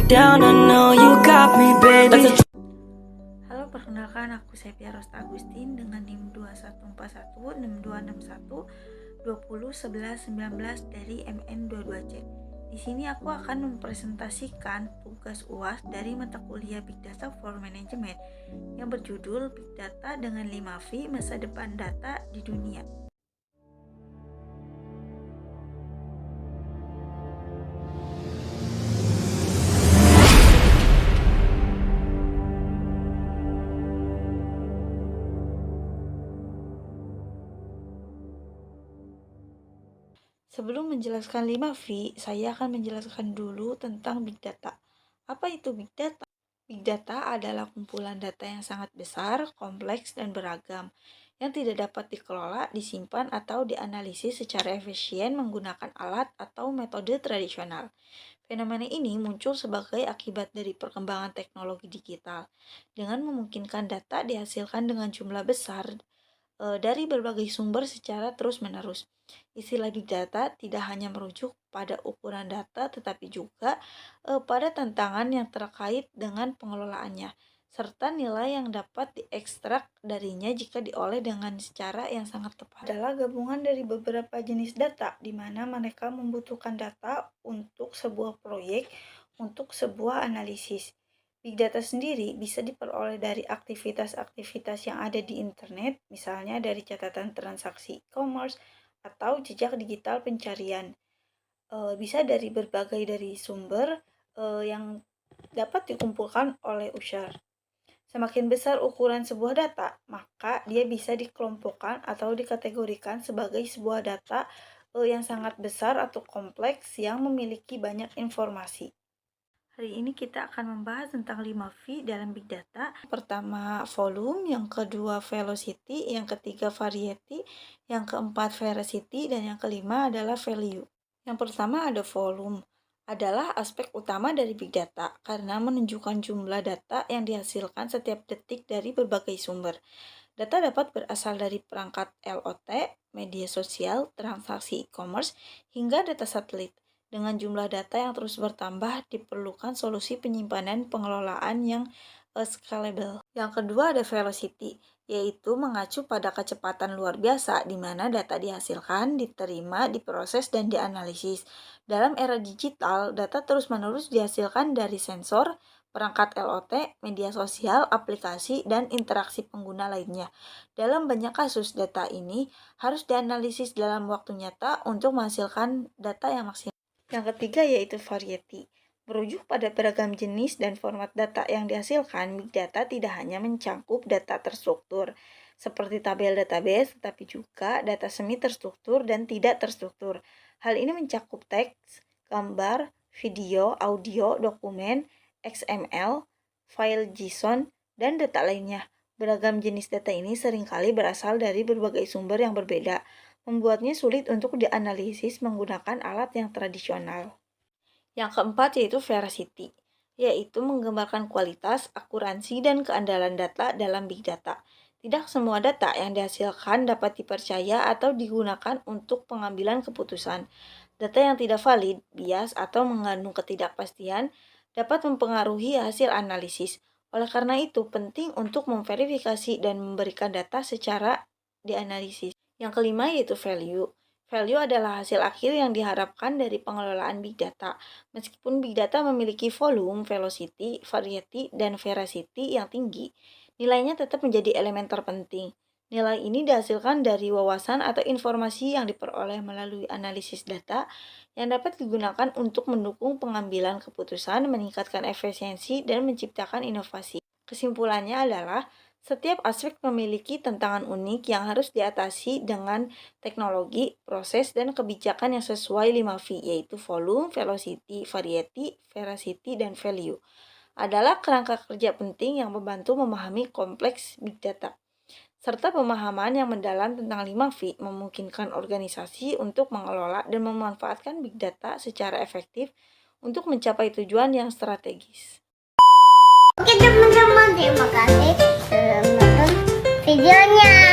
down, I know you got me, baby. Halo, perkenalkan aku Sepia Rosta Agustin dengan NIM 2141 6261 20 11 19 dari MN22C. Di sini aku akan mempresentasikan tugas UAS dari mata kuliah Big Data for Management yang berjudul Big Data dengan 5V Masa Depan Data di Dunia. Sebelum menjelaskan 5V, saya akan menjelaskan dulu tentang Big Data. Apa itu Big Data? Big Data adalah kumpulan data yang sangat besar, kompleks, dan beragam, yang tidak dapat dikelola, disimpan, atau dianalisis secara efisien menggunakan alat atau metode tradisional. Fenomena ini muncul sebagai akibat dari perkembangan teknologi digital, dengan memungkinkan data dihasilkan dengan jumlah besar dari berbagai sumber secara terus-menerus. Istilah Big Data tidak hanya merujuk pada ukuran data, tetapi juga pada tantangan yang terkait dengan pengelolaannya, serta nilai yang dapat diekstrak darinya jika diolah dengan cara yang sangat tepat. Adalah gabungan dari beberapa jenis data, di mana mereka membutuhkan data untuk sebuah proyek, untuk sebuah analisis. Big Data sendiri bisa diperoleh dari aktivitas-aktivitas yang ada di internet, misalnya dari catatan transaksi e-commerce atau jejak digital pencarian. Bisa dari berbagai dari sumber yang dapat dikumpulkan oleh user. Semakin besar ukuran sebuah data, maka dia bisa dikelompokkan atau dikategorikan sebagai sebuah data yang sangat besar atau kompleks yang memiliki banyak informasi. Hari ini kita akan membahas tentang 5V dalam Big Data. Pertama, volume, yang kedua velocity, yang ketiga variety, yang keempat veracity, dan yang kelima adalah value. Yang pertama ada volume, adalah aspek utama dari Big Data karena menunjukkan jumlah data yang dihasilkan setiap detik dari berbagai sumber. Data dapat berasal dari perangkat LOT, media sosial, transaksi e-commerce, hingga data satelit. Dengan jumlah data yang terus bertambah, diperlukan solusi penyimpanan pengelolaan yang scalable. Yang kedua ada velocity, yaitu mengacu pada kecepatan luar biasa di mana data dihasilkan, diterima, diproses, dan dianalisis. Dalam era digital, data terus-menerus dihasilkan dari sensor, perangkat LOT, media sosial, aplikasi, dan interaksi pengguna lainnya. Dalam banyak kasus, data ini harus dianalisis dalam waktu nyata untuk menghasilkan data yang maksimal. Yang ketiga yaitu variety. Merujuk pada beragam jenis dan format data yang dihasilkan, Big Data tidak hanya mencakup data terstruktur seperti tabel database, tetapi juga data semi terstruktur dan tidak terstruktur. Hal ini mencakup teks, gambar, video, audio, dokumen, XML, file JSON, dan data lainnya. Beragam jenis data ini seringkali berasal dari berbagai sumber yang berbeda, membuatnya sulit untuk dianalisis menggunakan alat yang tradisional. Yang keempat yaitu veracity, yaitu menggambarkan kualitas, akuransi, dan keandalan data dalam Big Data. Tidak semua data yang dihasilkan dapat dipercaya atau digunakan untuk pengambilan keputusan. Data yang tidak valid, bias, atau mengandung ketidakpastian dapat mempengaruhi hasil analisis. Oleh karena itu, penting untuk memverifikasi dan memberikan data secara dianalisis. Yang kelima yaitu value. Value adalah hasil akhir yang diharapkan dari pengelolaan Big Data. Meskipun Big Data memiliki volume, velocity, variety, dan veracity yang tinggi, nilainya tetap menjadi elemen terpenting. Nilai ini dihasilkan dari wawasan atau informasi yang diperoleh melalui analisis data yang dapat digunakan untuk mendukung pengambilan keputusan, meningkatkan efisiensi, dan menciptakan inovasi. Kesimpulannya adalah setiap aspek memiliki tantangan unik yang harus diatasi dengan teknologi, proses, dan kebijakan yang sesuai 5V, yaitu volume, velocity, variety, veracity, dan value. Adalah kerangka kerja penting yang membantu memahami kompleks Big Data. Serta pemahaman yang mendalam tentang 5V memungkinkan organisasi untuk mengelola dan memanfaatkan Big Data secara efektif untuk mencapai tujuan yang strategis. Oke teman-teman, terima kasih sudah menonton videonya.